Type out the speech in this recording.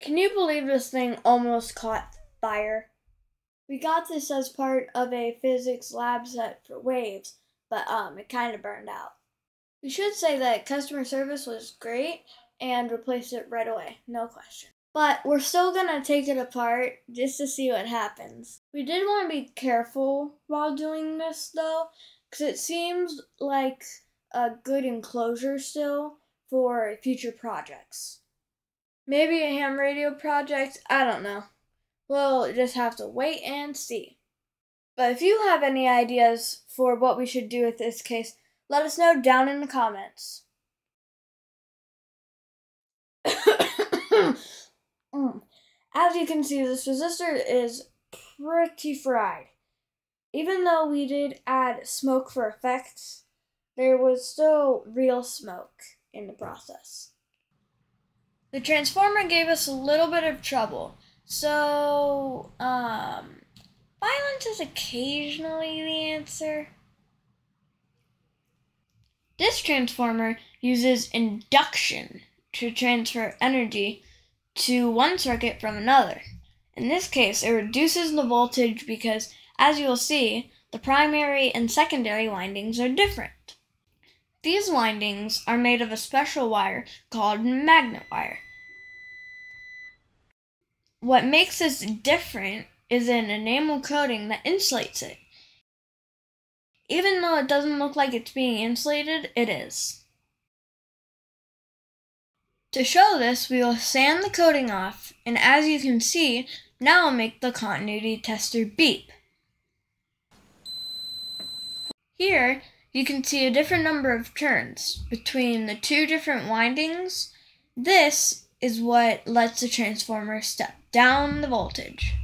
Can you believe this thing almost caught fire? We got this as part of a physics lab set for waves, but it kind of burned out. We should say that customer service was great and replaced it right away, no question. But we're still gonna take it apart just to see what happens. We did want to be careful while doing this though, because it seems like a good enclosure still for future projects. Maybe a ham radio project, I don't know. We'll just have to wait and see. But if you have any ideas for what we should do with this case, let us know down in the comments. As you can see, this resistor is pretty fried. Even though we did add smoke for effects, there was still real smoke in the process. The transformer gave us a little bit of trouble, so violence is occasionally the answer. This transformer uses induction to transfer energy to one circuit from another. In this case, it reduces the voltage because, as you will see, the primary and secondary windings are different. These windings are made of a special wire called magnet wire. What makes this different is an enamel coating that insulates it. Even though it doesn't look like it's being insulated, it is. To show this, we will sand the coating off, and as you can see, now I'll make the continuity tester beep. Here, you can see a different number of turns between the two different windings. This is what lets the transformer step down the voltage.